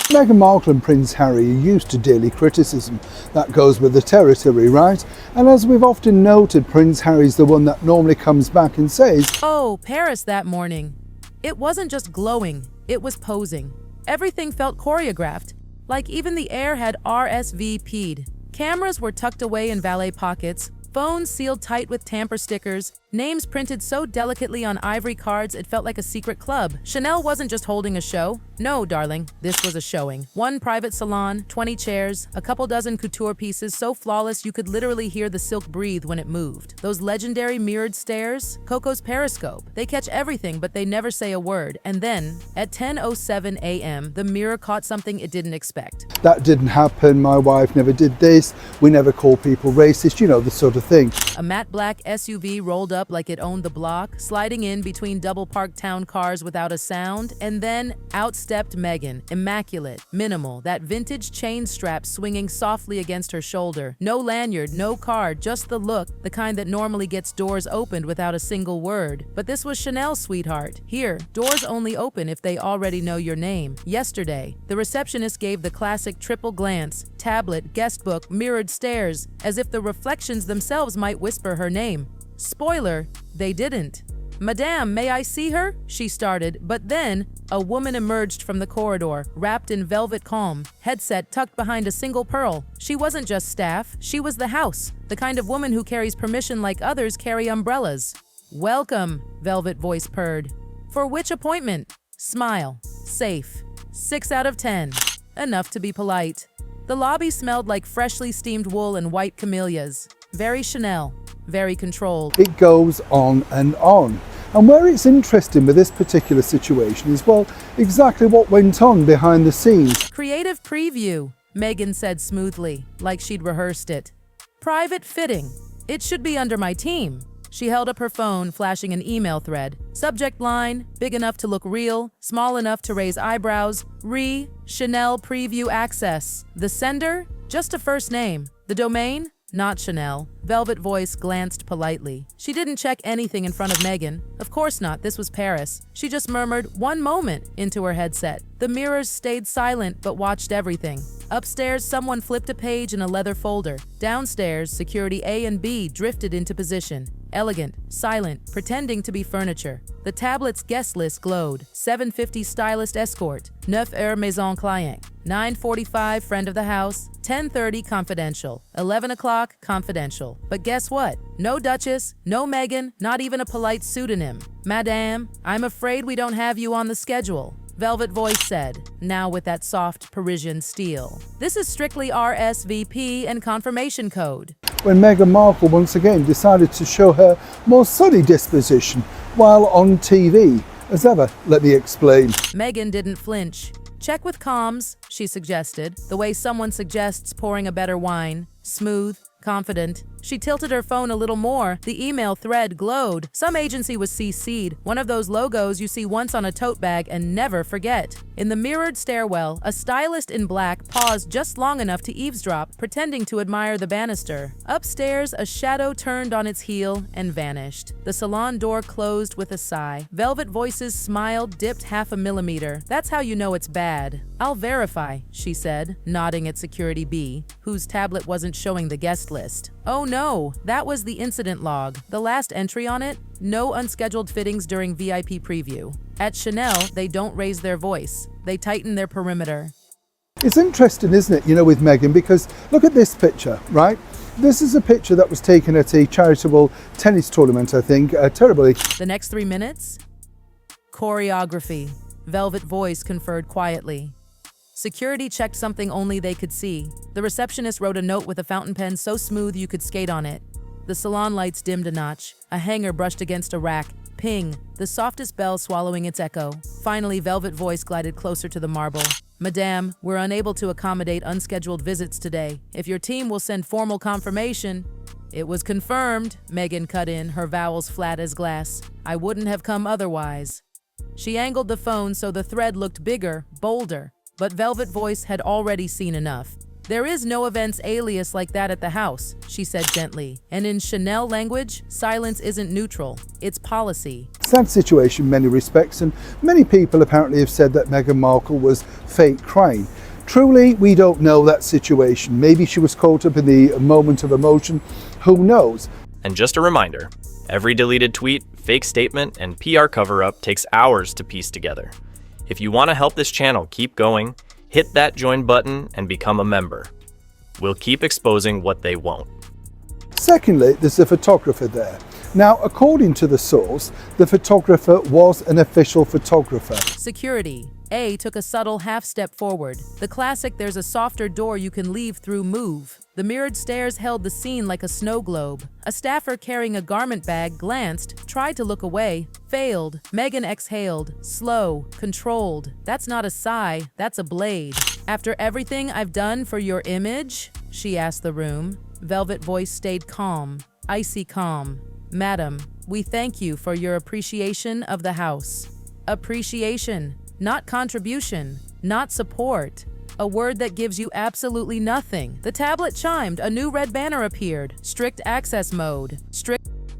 Meghan Markle and Prince Harry are used to daily criticism. That goes with the territory, right? And as we've often noted, Prince Harry's the one that normally comes back and says, "Oh, Paris that morning. It wasn't just glowing, it was posing. Everything felt choreographed, like even the air had RSVP'd. Cameras were tucked away in valet pockets, phones sealed tight with tamper stickers, names printed so delicately on ivory cards it felt like a secret club. Chanel wasn't just holding a show. No, darling, this was a showing. One private salon, 20 chairs, a couple dozen couture pieces so flawless you could literally hear the silk breathe when it moved. Those legendary mirrored stares, Coco's periscope. They catch everything, but they never say a word. And then, at 10:07 a.m., the mirror caught something it didn't expect. "That didn't happen, my wife never did this, we never call people racist," you know, the sort of thing. A matte black SUV rolled up like it owned the block, sliding in between double-parked town cars without a sound, and then out stepped Meghan, immaculate, minimal, that vintage chain strap swinging softly against her shoulder. No lanyard, no card, just the look, the kind that normally gets doors opened without a single word. But this was Chanel, sweetheart. Here, doors only open if they already know your name. Yesterday, the receptionist gave the classic triple glance, tablet, guest book, mirrored stares, as if the reflections themselves might whisper her name. Spoiler, they didn't. "Madame, may I see her?" she started, but then a woman emerged from the corridor, wrapped in velvet calm, headset tucked behind a single pearl. She wasn't just staff, she was the house, the kind of woman who carries permission like others carry umbrellas. "Welcome," velvet voice purred. "For which appointment?" Smile. Safe. 6 out of 10. Enough to be polite. The lobby smelled like freshly steamed wool and white camellias. Very Chanel. Very controlled. It goes on and on. And where it's interesting with this particular situation is, well, exactly what went on behind the scenes. "Creative preview," Meghan said smoothly, like she'd rehearsed it. "Private fitting. It should be under my team." She held up her phone, flashing an email thread. Subject line, big enough to look real, small enough to raise eyebrows. Chanel preview access. The sender? Just a first name. The domain? Not Chanel. Velvet voice glanced politely. She didn't check anything in front of Meghan. Of course not, this was Paris. She just murmured, "One moment," into her headset. The mirrors stayed silent but watched everything. Upstairs, someone flipped a page in a leather folder. Downstairs, security A and B drifted into position. Elegant, silent, pretending to be furniture. The tablet's guest list glowed. 7:50 stylist escort. 9h maison client. 9:45 friend of the house. 10:30 confidential. 11 o'clock confidential. But guess what? No Duchess, no Meghan, not even a polite pseudonym. "Madame, I'm afraid we don't have you on the schedule," velvet voice said, now with that soft Parisian steel. "This is strictly RSVP and confirmation code." When Meghan Markle once again decided to show her more sunny disposition while on TV. As ever, let me explain. Meghan didn't flinch. "Check with comms," she suggested, the way someone suggests pouring a better wine. Smooth, confident. She tilted her phone a little more. The email thread glowed. Some agency was CC'd, one of those logos you see once on a tote bag and never forget. In the mirrored stairwell, a stylist in black paused just long enough to eavesdrop, pretending to admire the banister. Upstairs, a shadow turned on its heel and vanished. The salon door closed with a sigh. Velvet voices smiled, dipped half a millimeter. "That's how you know it's bad." "I'll verify," she said, nodding at security B, whose tablet wasn't showing the guest list. "Oh no, that was the incident log. The last entry on it? No unscheduled fittings during VIP preview." At Chanel, they don't raise their voice. They tighten their perimeter. It's interesting, isn't it, with Meghan, because look at this picture, right? This is a picture that was taken at a charitable tennis tournament, I think, terribly. The next 3 minutes? Choreography. Velvet voice conferred quietly. Security checked something only they could see. The receptionist wrote a note with a fountain pen so smooth you could skate on it. The salon lights dimmed a notch. A hanger brushed against a rack. Ping, the softest bell swallowing its echo. Finally, velvet voice glided closer to the marble. "Madame, we're unable to accommodate unscheduled visits today. If your team will send formal confirmation..." "It was confirmed," Meghan cut in, her vowels flat as glass. "I wouldn't have come otherwise." She angled the phone so the thread looked bigger, bolder. But Velvet Voice had already seen enough. "There is no events alias like that at the house," she said gently. And in Chanel language, silence isn't neutral, it's policy. Sad situation in many respects, and many people apparently have said that Meghan Markle was fake crying. Truly, we don't know that situation. Maybe she was caught up in the moment of emotion. Who knows? And just a reminder, every deleted tweet, fake statement, and PR cover-up takes hours to piece together. If you want to help this channel keep going, hit that join button and become a member. We'll keep exposing what they won't. Secondly, there's a photographer there. Now, according to the source, the photographer was an official photographer. Security. A took a subtle half-step forward. The classic "there's a softer door you can leave through" move. The mirrored stairs held the scene like a snow globe. A staffer carrying a garment bag glanced, tried to look away, failed. Meghan exhaled, slow, controlled. "That's not a sigh, that's a blade." "After everything I've done for your image?" she asked the room. Velvet voice stayed calm, icy calm. "Madam, we thank you for your appreciation of the house." Appreciation. Not contribution, not support. A word that gives you absolutely nothing. The tablet chimed, a new red banner appeared. Strict access mode.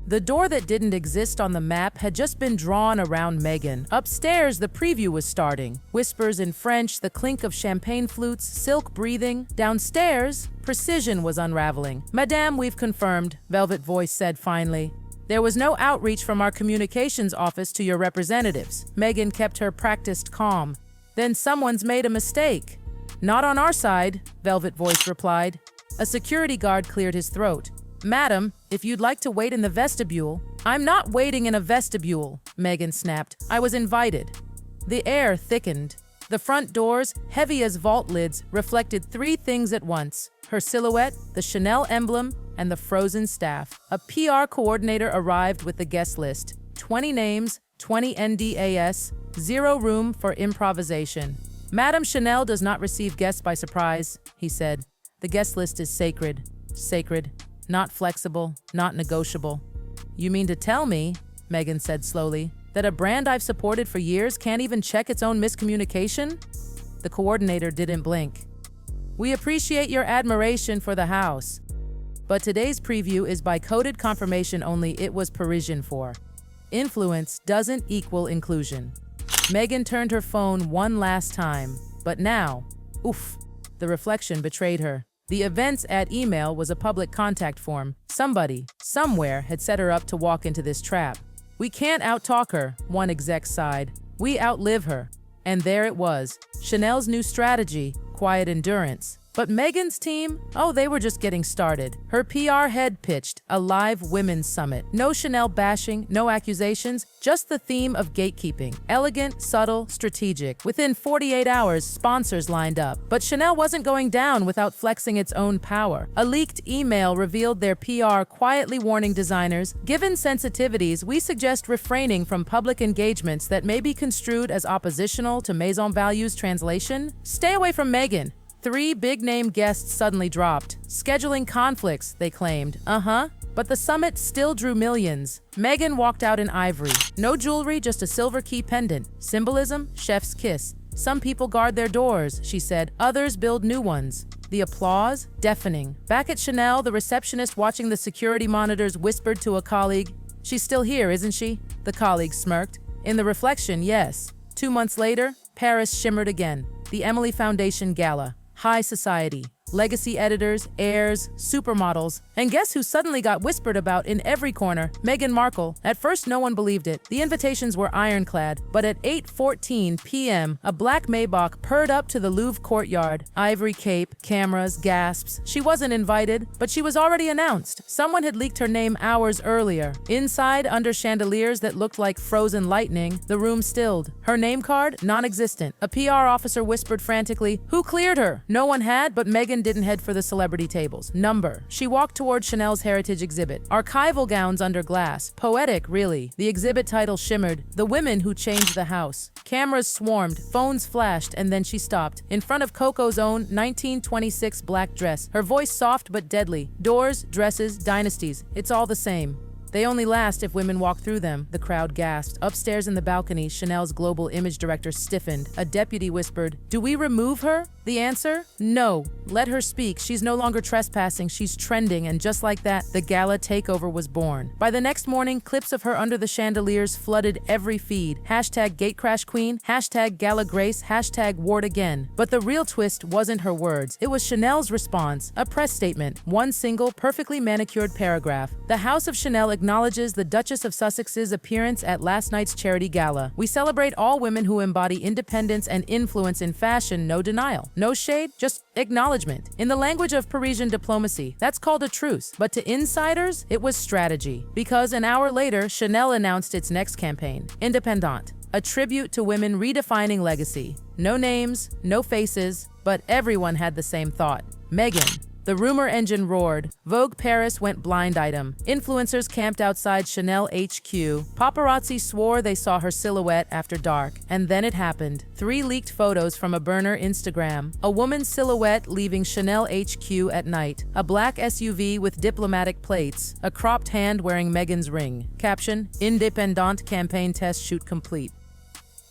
The door that didn't exist on the map had just been drawn around Meghan. Upstairs, the preview was starting. Whispers in French, the clink of champagne flutes, silk breathing. Downstairs, precision was unraveling. "Madame, we've confirmed," Velvet voice said finally. "There was no outreach from our communications office to your representatives." Meghan kept her practiced calm. "Then someone's made a mistake." "Not on our side," Velvet voice replied. A security guard cleared his throat. "Madam, if you'd like to wait in the vestibule." "I'm not waiting in a vestibule," Meghan snapped. "I was invited." The air thickened. The front doors, heavy as vault lids, reflected three things at once: her silhouette, the Chanel emblem, and the frozen staff. A PR coordinator arrived with the guest list. 20 names, 20 NDAS, 0 room for improvisation. "Madame Chanel does not receive guests by surprise," he said. "The guest list is sacred. Sacred. Not flexible, not negotiable." "You mean to tell me," Meghan said slowly, "that a brand I've supported for years can't even check its own miscommunication?" The coordinator didn't blink. "We appreciate your admiration for the house, but today's preview is by coded confirmation only. It was Parisian for. Influence doesn't equal inclusion." Meghan turned her phone one last time, but now, oof, the reflection betrayed her. The events at email was a public contact form. Somebody, somewhere, had set her up to walk into this trap. "We can't outtalk her," one exec sighed. "We outlive her." And there it was, Chanel's new strategy, quiet endurance. But Meghan's team, oh, they were just getting started. Her PR head pitched a live women's summit. No Chanel bashing, no accusations, just the theme of gatekeeping. Elegant, subtle, strategic. Within 48 hours, sponsors lined up. But Chanel wasn't going down without flexing its own power. A leaked email revealed their PR quietly warning designers, "Given sensitivities, we suggest refraining from public engagements that may be construed as oppositional to Maison values translation. Stay away from Meghan." 3 big-name guests suddenly dropped. Scheduling conflicts, they claimed. But the summit still drew millions. Meghan walked out in ivory. No jewelry, just a silver key pendant. Symbolism, chef's kiss. "Some people guard their doors," she said. "Others build new ones." The applause, deafening. Back at Chanel, the receptionist watching the security monitors whispered to a colleague, "She's still here, isn't she?" The colleague smirked. In the reflection, yes. 2 months later, Paris shimmered again. The Emily Foundation Gala. High society, legacy editors, heirs, supermodels. And guess who suddenly got whispered about in every corner? Meghan Markle. At first, no one believed it. The invitations were ironclad. But at 8:14 p.m., a black Maybach purred up to the Louvre courtyard. Ivory cape, cameras, gasps. She wasn't invited, but she was already announced. Someone had leaked her name hours earlier. Inside, under chandeliers that looked like frozen lightning, the room stilled. Her name card, non-existent. A PR officer whispered frantically, "Who cleared her?" No one had, but Meghan didn't head for the celebrity tables. Number. She walked toward Chanel's heritage exhibit. Archival gowns under glass. Poetic, really. The exhibit title shimmered. "The Women Who Changed the House." Cameras swarmed, phones flashed, and then she stopped. In front of Coco's own 1926 black dress. Her voice soft but deadly. "Doors, dresses, dynasties. It's all the same." They only last if women walk through them, the crowd gasped. Upstairs in the balcony, Chanel's global image director stiffened. A deputy whispered, "Do we remove her?" The answer? No. Let her speak. She's no longer trespassing, she's trending, and just like that, the Gala takeover was born. By the next morning, clips of her under the chandeliers flooded every feed. Hashtag #GateCrashQueen, hashtag Gala Grace, hashtag Ward again. But the real twist wasn't her words. It was Chanel's response, a press statement, one single, perfectly manicured paragraph. The House of Chanel acknowledges the Duchess of Sussex's appearance at last night's charity gala. We celebrate all women who embody independence and influence in fashion, no denial. No shade, just acknowledgement. In the language of Parisian diplomacy, that's called a truce. But to insiders, it was strategy. Because an hour later, Chanel announced its next campaign, Independante, a tribute to women redefining legacy. No names, no faces, but everyone had the same thought. Meghan. The rumor engine roared. Vogue Paris went blind item. Influencers camped outside Chanel HQ. Paparazzi swore they saw her silhouette after dark. And then it happened. 3 leaked photos from a burner Instagram. A woman's silhouette leaving Chanel HQ at night. A black SUV with diplomatic plates. A cropped hand wearing Meghan's ring. Caption, Independante campaign test shoot complete.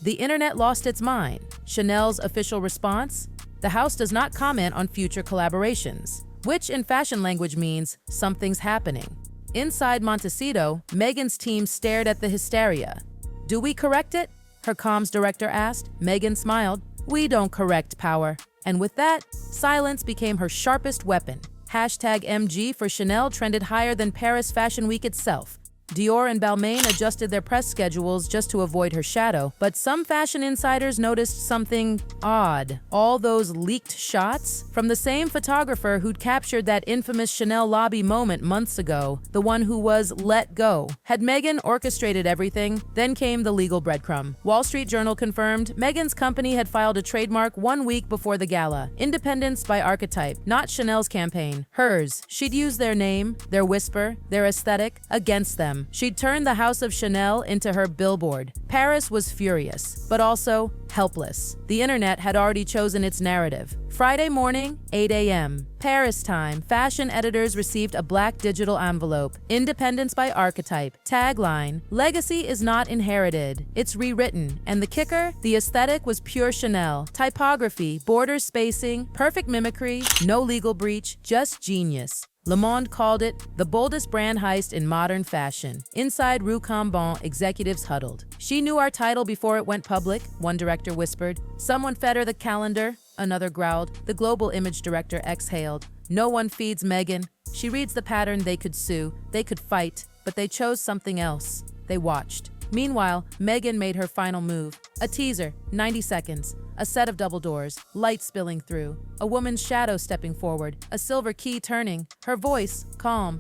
The internet lost its mind. Chanel's official response? The house does not comment on future collaborations, which in fashion language means something's happening. Inside Montecito, Meghan's team stared at the hysteria. Do we correct it? Her comms director asked. Meghan smiled. We don't correct power. And with that, silence became her sharpest weapon. Hashtag MG for Chanel trended higher than Paris Fashion Week itself. Dior and Balmain adjusted their press schedules just to avoid her shadow, but some fashion insiders noticed something odd. All those leaked shots? From the same photographer who'd captured that infamous Chanel lobby moment months ago, the one who was let go. Had Meghan orchestrated everything? Then came the legal breadcrumb. Wall Street Journal confirmed Meghan's company had filed a trademark 1 week before the gala. Independence by archetype, not Chanel's campaign. Hers. She'd use their name, their whisper, their aesthetic against them. She'd turned the House of Chanel into her billboard. Paris was furious, but also helpless. The internet had already chosen its narrative. Friday morning, 8 a.m. Paris time, fashion editors received a black digital envelope. Independence by archetype. Tagline, legacy is not inherited, it's rewritten. And the kicker? The aesthetic was pure Chanel. Typography, border spacing, perfect mimicry, no legal breach, just genius. Le Monde called it the boldest brand heist in modern fashion. Inside Rue Cambon, executives huddled. She knew our title before it went public, one director whispered. Someone fed her the calendar, another growled. The global image director exhaled. No one feeds Meghan. She reads the pattern. They could sue, they could fight, but they chose something else. They watched. Meanwhile, Meghan made her final move. A teaser, 90 seconds. A set of double doors, light spilling through. A woman's shadow stepping forward, a silver key turning. Her voice, calm.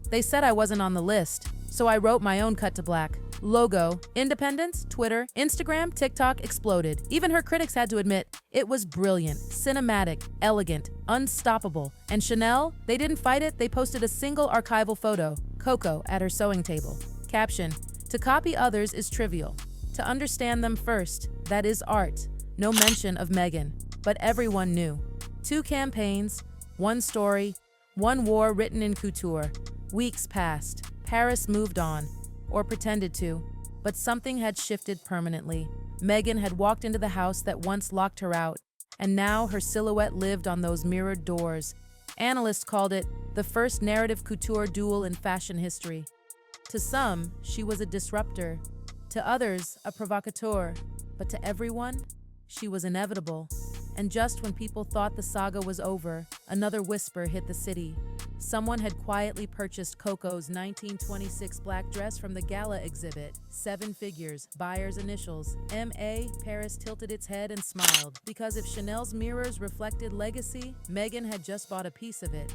They said I wasn't on the list, so I wrote my own cut to black. Logo, Independence, Twitter, Instagram, TikTok exploded. Even her critics had to admit, it was brilliant, cinematic, elegant, unstoppable. And Chanel, they didn't fight it, they posted a single archival photo, Coco at her sewing table. Caption, to copy others is trivial. To understand them first, that is art. No mention of Meghan, but everyone knew. 2 campaigns, 1 story, 1 war written in couture. Weeks passed. Paris moved on, or pretended to, but something had shifted permanently. Meghan had walked into the house that once locked her out, and now her silhouette lived on those mirrored doors. Analysts called it the first narrative couture duel in fashion history. To some, she was a disruptor. To others, a provocateur. But to everyone, she was inevitable. And just when people thought the saga was over, another whisper hit the city. Someone had quietly purchased Coco's 1926 black dress from the Gala exhibit. 7 figures, buyer's initials, M.A. Paris tilted its head and smiled. Because if Chanel's mirrors reflected legacy, Meghan had just bought a piece of it.